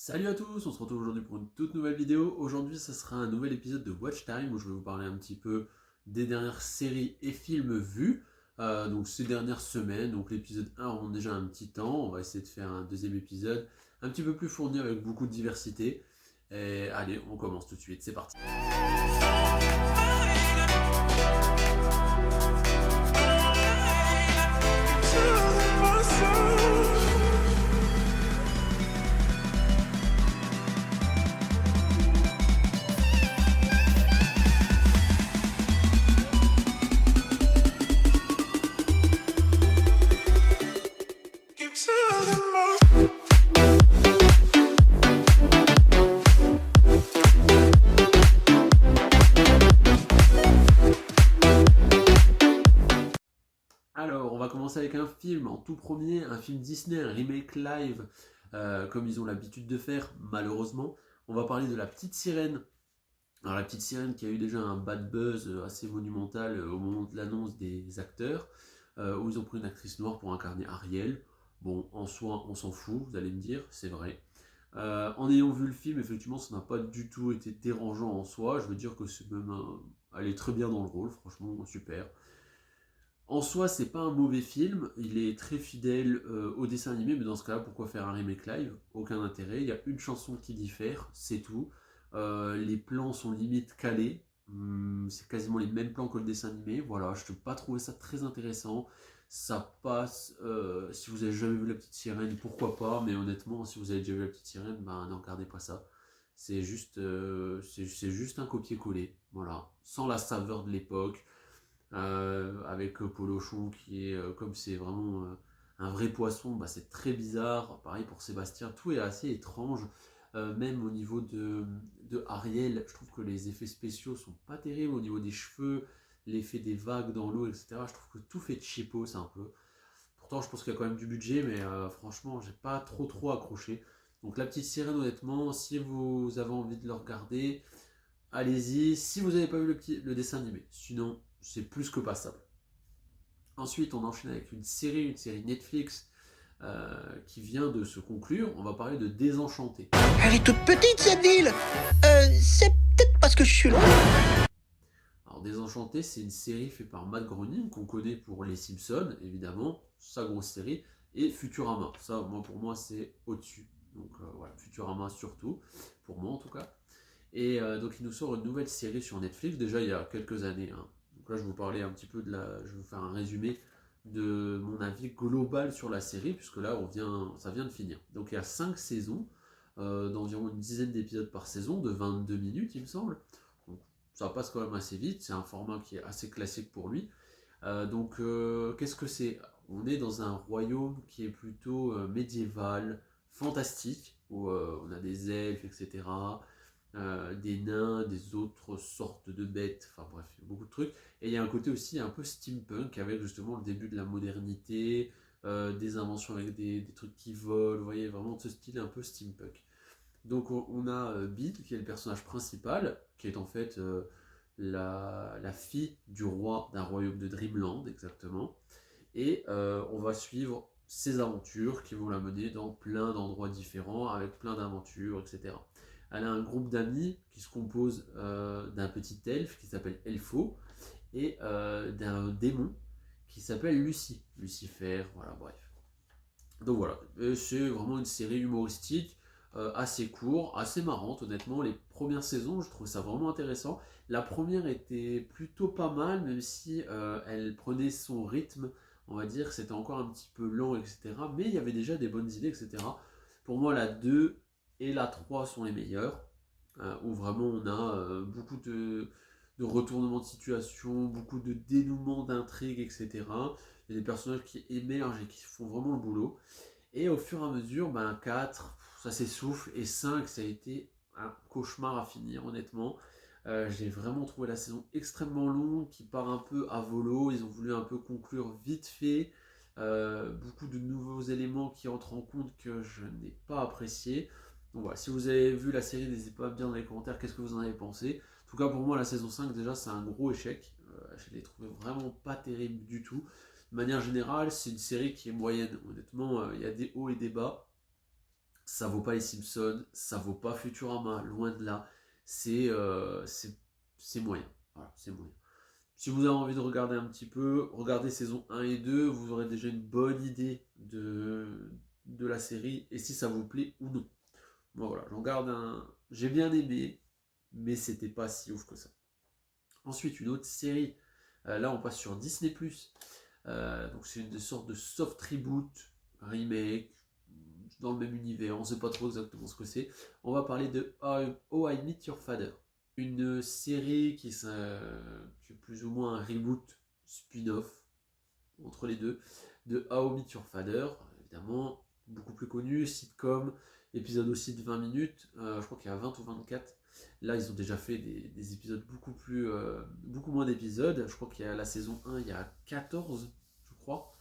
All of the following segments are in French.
Salut à tous, on se retrouve aujourd'hui pour une toute nouvelle vidéo. Aujourd'hui, ce sera un nouvel épisode de Watch Time où je vais vous parler un petit peu des dernières séries et films vus. Donc ces dernières semaines, donc l'épisode 1 remonte déjà un petit temps. On va essayer de faire un deuxième épisode un petit peu plus fourni avec beaucoup de diversité. Et allez, on commence tout de suite, c'est parti. Alors, on va commencer avec un film en tout premier, un film Disney, un remake live, comme ils ont l'habitude de faire, malheureusement. On va parler de La Petite Sirène. Alors, La Petite Sirène qui a eu déjà un bad buzz assez monumental au moment de l'annonce des acteurs, où ils ont pris une actrice noire pour incarner Ariel. Bon, en soi, on s'en fout, vous allez me dire, c'est vrai. En ayant vu le film, effectivement, ça n'a pas du tout été dérangeant en soi. Je veux dire que c'est même, elle est très bien dans le rôle, franchement, super. En soi, c'est pas un mauvais film, il est très fidèle au dessin animé, mais dans ce cas-là, pourquoi faire un remake live? Aucun intérêt, il y a une chanson qui diffère, c'est tout. Les plans sont limite calés, c'est quasiment les mêmes plans que le dessin animé, voilà, je n'ai pas trouvé ça très intéressant. Ça passe, si vous avez jamais vu La Petite Sirène, pourquoi pas, mais honnêtement, si vous avez déjà vu La Petite Sirène, ben n'en regardez pas ça. C'est juste un copier-coller, voilà, sans la saveur de l'époque avec Polochon qui est, comme c'est vraiment un vrai poisson, bah, c'est très bizarre. Pareil pour Sébastien, tout est assez étrange. Même au niveau de Ariel, je trouve que les effets spéciaux sont pas terribles. Au niveau des cheveux, l'effet des vagues dans l'eau, etc. Je trouve que tout fait cheapo, c'est un peu. Pourtant, je pense qu'il y a quand même du budget, mais franchement, j'ai pas trop accroché. Donc, La Petite Sirène, honnêtement, si vous avez envie de le regarder, allez-y. Si vous n'avez pas vu le dessin animé, sinon, c'est plus que passable. Ensuite, on enchaîne avec une série Netflix qui vient de se conclure. On va parler de Désenchanté. Elle est toute petite cette ville. C'est peut-être parce que je suis loin. Alors, Désenchanté, c'est une série faite par Matt Groening, qu'on connaît pour Les Simpsons, évidemment, sa grosse série, et Futurama. Ça, pour moi, c'est au-dessus. Donc, voilà, Futurama surtout, pour moi en tout cas. Et donc, il nous sort une nouvelle série sur Netflix, déjà il y a quelques années, hein. Donc là, je vais vous parler un petit peu je vais vous faire un résumé de mon avis global sur la série, puisque là, ça vient de finir. Donc il y a 5 saisons, d'environ une dizaine d'épisodes par saison, de 22 minutes, il me semble. Donc ça passe quand même assez vite, c'est un format qui est assez classique pour lui. Qu'est-ce que c'est? On est dans un royaume qui est plutôt médiéval, fantastique, où on a des elfes, etc., des nains, des autres sortes de bêtes, enfin bref, il y a beaucoup de trucs. Et il y a un côté aussi un peu steampunk avec justement le début de la modernité, des inventions avec des trucs qui volent, vous voyez, vraiment ce style un peu steampunk. Donc on a Bid, qui est le personnage principal, qui est en fait la fille du roi d'un royaume de Dreamland, exactement. Et on va suivre ses aventures qui vont la mener dans plein d'endroits différents, avec plein d'aventures, etc. Elle a un groupe d'amis qui se compose d'un petit elfe qui s'appelle Elfo et d'un démon qui s'appelle Lucie, Lucifer, voilà, bref. Donc voilà, c'est vraiment une série humoristique, assez courte, assez marrante, honnêtement. Les premières saisons, je trouve ça vraiment intéressant. La première était plutôt pas mal, même si elle prenait son rythme, on va dire, c'était encore un petit peu lent, etc. Mais il y avait déjà des bonnes idées, etc. Pour moi, la 2 et la 3 sont les meilleures, où vraiment on a beaucoup de retournements de situation, beaucoup de dénouements d'intrigues, etc. Il y a des personnages qui émergent et qui font vraiment le boulot. Et au fur et à mesure, 4, ça s'essouffle, et 5, ça a été un cauchemar à finir, honnêtement. J'ai vraiment trouvé la saison extrêmement longue, qui part un peu à volo. Ils ont voulu un peu conclure vite fait. Beaucoup de nouveaux éléments qui entrent en compte que je n'ai pas apprécié. Donc voilà, si vous avez vu la série, n'hésitez pas à me dire dans les commentaires qu'est-ce que vous en avez pensé. En tout cas, pour moi, la saison 5, déjà, c'est un gros échec. Je l'ai trouvé vraiment pas terrible du tout. De manière générale, c'est une série qui est moyenne. Honnêtement, il y a des hauts et des bas. ça vaut pas les Simpsons, ça vaut pas Futurama, loin de là. C'est moyen. Voilà, c'est moyen. Si vous avez envie de regarder un petit peu, regardez saison 1 et 2, vous aurez déjà une bonne idée de la série et si ça vous plaît ou non. Bon, voilà, j'en garde un. J'ai bien aimé, mais c'était pas si ouf que ça. Ensuite, une autre série. Là, on passe sur Disney+. Donc, c'est une sorte de soft reboot, remake, dans le même univers. On sait pas trop exactement ce que c'est. On va parler de How I Met Your Father. Une série qui est plus ou moins un reboot, spin-off, entre les deux, de How I Met Your Father. Évidemment, beaucoup plus connu, sitcom, épisode aussi de 20 minutes. Je crois qu'il y a 20 ou 24. Là, ils ont déjà fait des épisodes beaucoup moins d'épisodes. Je crois qu'il y a la saison 1, il y a 14, je crois.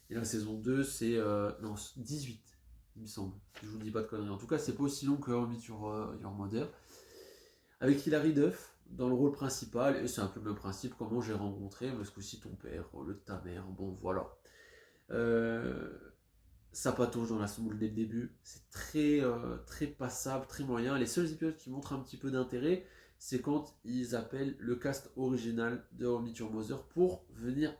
Et la saison 2, c'est 18, il me semble. Je vous dis pas de conneries. En tout cas, c'est pas aussi long que How I Met Your Mother. Avec Hilary Duff dans le rôle principal. Et c'est un peu le même principe, comment j'ai rencontré, mais ce coup-ci ton père, au lieu de ta mère. Bon, voilà. Ça patauge dans la semoule dès le début, c'est très passable, très moyen. Les seuls épisodes qui montrent un petit peu d'intérêt, c'est quand ils appellent le cast original de How I Met Your Mother pour venir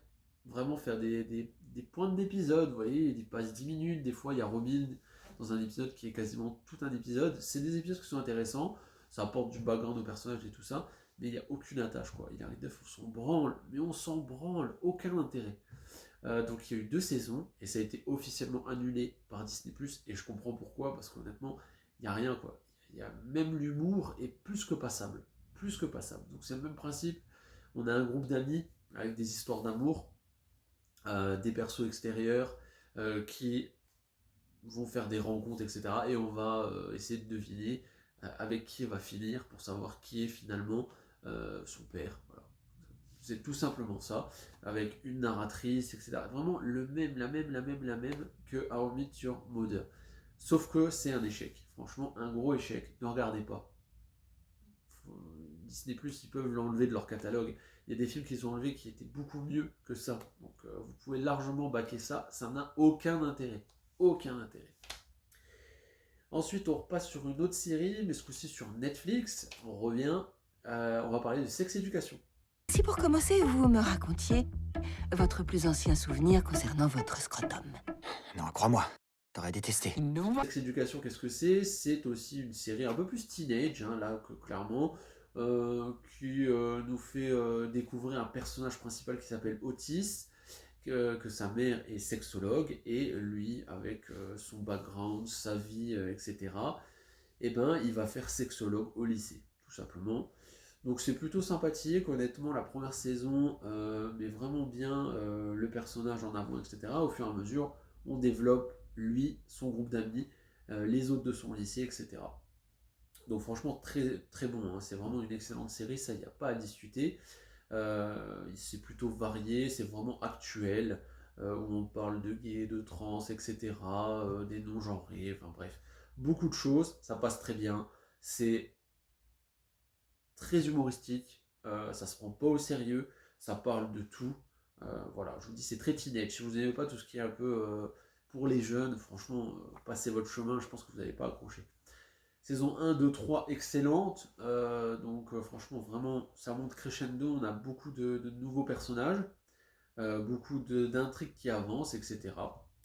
vraiment faire des pointes d'épisode. Vous voyez, il passe 10 minutes, des fois il y a Robin dans un épisode qui est quasiment tout un épisode. C'est des épisodes qui sont intéressants, ça apporte du background au personnage et tout ça, mais il n'y a aucune attache, quoi. Il arrive on s'en branle, mais on s'en branle, aucun intérêt. Donc il y a eu 2 saisons et ça a été officiellement annulé par Disney+, et je comprends pourquoi, parce qu'honnêtement, il n'y a rien, quoi. Il y a même l'humour est plus que passable. Plus que passable. Donc c'est le même principe. On a un groupe d'amis avec des histoires d'amour, des persos extérieurs qui vont faire des rencontres, etc. Et on va essayer de deviner avec qui elle va finir pour savoir qui est finalement son père. Voilà. C'est tout simplement ça, avec une narratrice, etc. Vraiment la même que How I Met Your Mother. Sauf que c'est un échec. Franchement, un gros échec. Ne regardez pas. Disney+, ils peuvent l'enlever de leur catalogue. Il y a des films qu'ils ont enlevés qui étaient beaucoup mieux que ça. Donc vous pouvez largement baquer ça. Ça n'a aucun intérêt. Aucun intérêt. Ensuite, on repasse sur une autre série, mais ce coup-ci sur Netflix. On revient. On va parler de Sex Education. Si pour commencer, vous me racontiez votre plus ancien souvenir concernant votre scrotum. Non, crois-moi, t'aurais détesté. Non. Sex Education, qu'est-ce que c'est? C'est aussi une série un peu plus teenage, hein, là, clairement, qui nous fait découvrir un personnage principal qui s'appelle Otis, que sa mère est sexologue, et lui, avec son background, sa vie, etc., eh ben, il va faire sexologue au lycée, tout simplement. Donc c'est plutôt sympathique, honnêtement, la première saison met vraiment bien le personnage en avant, etc. Au fur et à mesure, on développe, lui, son groupe d'amis, les autres de son lycée, etc. Donc franchement, très, très bon, hein. C'est vraiment une excellente série, ça, il n'y a pas à discuter. C'est plutôt varié, c'est vraiment actuel, où on parle de gays, de trans, etc., des non-genrés, enfin bref. Beaucoup de choses, ça passe très bien, c'est très humoristique, ça se prend pas au sérieux, ça parle de tout. Voilà, je vous dis, c'est très teenage. Si vous n'aimez pas tout ce qui est un peu pour les jeunes, franchement, passez votre chemin, je pense que vous n'allez pas accrocher. Saison 1, 2, 3, excellente. Donc franchement, vraiment, ça monte crescendo, on a beaucoup de nouveaux personnages, beaucoup d'intrigues qui avancent, etc.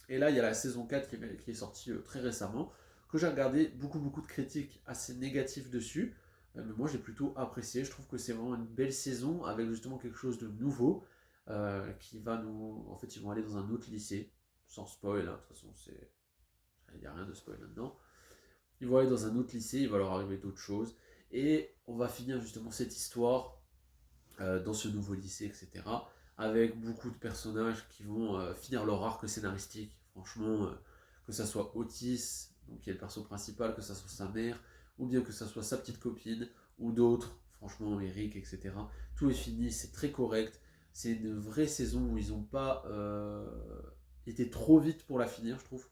Et là, il y a la saison 4 qui est sortie très récemment, que j'ai regardé, beaucoup de critiques assez négatives dessus. Mais moi j'ai plutôt apprécié, je trouve que c'est vraiment une belle saison avec justement quelque chose de nouveau qui va nous... En fait ils vont aller dans un autre lycée, sans spoil, hein, de toute façon il n'y a rien de spoil là-dedans. Ils vont aller dans un autre lycée, il va leur arriver d'autres choses et on va finir justement cette histoire dans ce nouveau lycée, etc. Avec beaucoup de personnages qui vont finir leur arc scénaristique, franchement, que ça soit Otis, donc qui est le perso principal, que ça soit sa mère, ou bien que ça soit sa petite copine, ou d'autres, franchement, Eric, etc. Tout est fini, c'est très correct. C'est une vraie saison où ils n'ont pas été trop vite pour la finir, je trouve.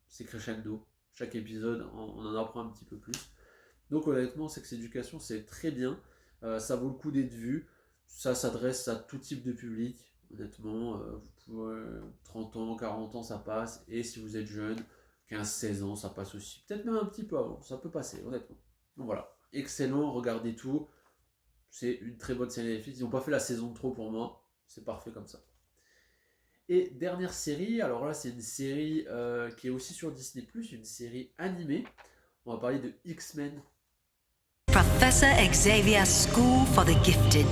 C'est crescendo. Chaque épisode, on en apprend un petit peu plus. Donc honnêtement, Sex Education, c'est très bien. Ça vaut le coup d'être vu. Ça s'adresse à tout type de public. Honnêtement, vous pouvez 30 ans, 40 ans, ça passe. Et si vous êtes jeune, 15-16 ans, ça passe aussi. Peut-être même un petit peu avant, ça peut passer, honnêtement. Donc voilà, excellent, regardez tout. C'est une très bonne série Netflix. Ils n'ont pas fait la saison de trop pour moi, c'est parfait comme ça. Et dernière série, alors là c'est une série qui est aussi sur Disney+, une série animée. On va parler de X-Men. Professor Xavier's School for the Gifted.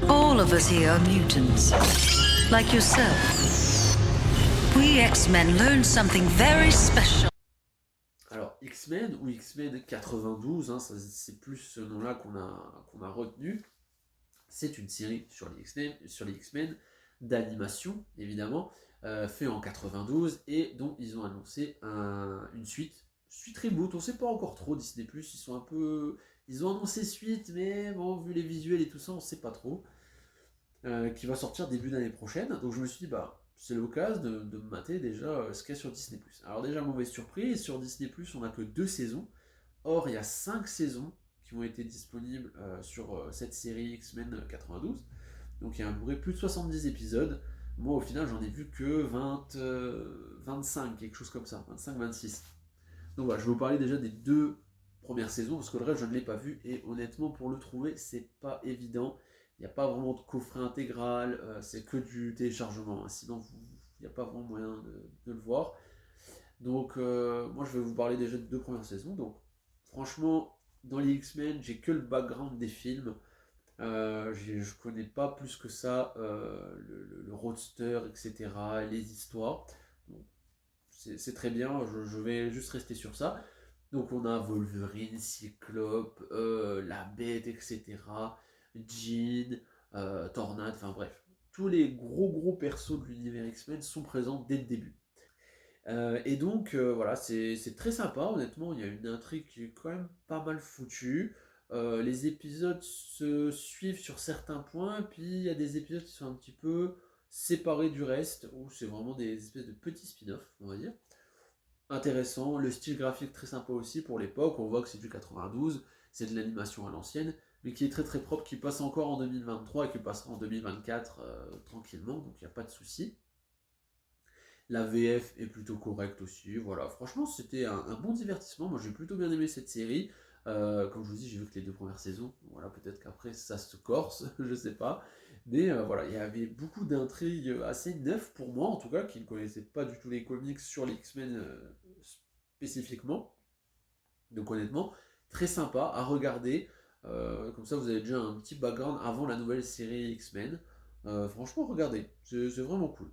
All of us here are mutants, like yourself. We X-Men learned something very special. Alors X-Men ou X-Men 92, hein, c'est plus ce nom-là qu'on a retenu. C'est une série sur les X-Men d'animation, évidemment, fait en 92 et dont ils ont annoncé une suite reboot. On ne sait pas encore trop, Disney+, ils ont annoncé suite, mais bon, vu les visuels et tout ça, on ne sait pas trop. Qui va sortir début d'année prochaine. Donc je me suis dit, c'est l'occasion de me mater déjà ce qu'il y a sur Disney+. Alors déjà, mauvaise surprise, sur Disney+, on n'a que 2 saisons. Or, il y a 5 saisons qui ont été disponibles sur cette série X-Men 92. Donc il y a un plus de 70 épisodes. Moi, au final, j'en ai vu que 25, quelque chose comme ça, 25-26. Donc voilà, je vais vous parler déjà des 2 premières saisons, parce que le reste, je ne l'ai pas vu, et honnêtement, pour le trouver, c'est pas évident. Il n'y a pas vraiment de coffret intégral, c'est que du téléchargement, hein. Sinon il n'y a pas vraiment moyen de le voir. Donc moi je vais vous parler déjà des 2 premières saisons. Donc franchement, dans les X-Men, j'ai que le background des films. Je connais pas plus que ça le roadster, etc., les histoires. Donc, c'est très bien, je vais juste rester sur ça. Donc on a Wolverine, Cyclope, la Bête, etc., Jean, Tornade, enfin bref. Tous les gros persos de l'univers X-Men sont présents dès le début. Et donc voilà, c'est très sympa, honnêtement, il y a une intrigue qui est quand même pas mal foutue. Les épisodes se suivent sur certains points, puis il y a des épisodes qui sont un petit peu séparés du reste, où c'est vraiment des espèces de petits spin-offs, on va dire. Intéressant, le style graphique très sympa aussi pour l'époque, on voit que c'est du 92, c'est de l'animation à l'ancienne, mais qui est très propre, qui passe encore en 2023 et qui passera en 2024 tranquillement, donc il n'y a pas de souci. La VF est plutôt correcte aussi, voilà, franchement c'était un bon divertissement, moi j'ai plutôt bien aimé cette série. Comme je vous dis, j'ai vu que les 2 premières saisons, voilà, peut-être qu'après ça se corse, je sais pas, mais voilà, il y avait beaucoup d'intrigues assez neuves pour moi, en tout cas, qui ne connaissaient pas du tout les comics sur les X-Men spécifiquement, donc honnêtement, très sympa à regarder, comme ça vous avez déjà un petit background avant la nouvelle série X-Men, franchement regardez, c'est vraiment cool.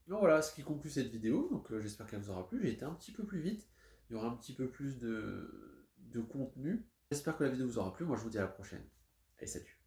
Donc voilà, ce qui conclut cette vidéo, donc j'espère qu'elle vous aura plu, j'ai été un petit peu plus vite, il y aura un petit peu plus de contenu. J'espère que la vidéo vous aura plu, moi je vous dis à la prochaine. Allez, salut!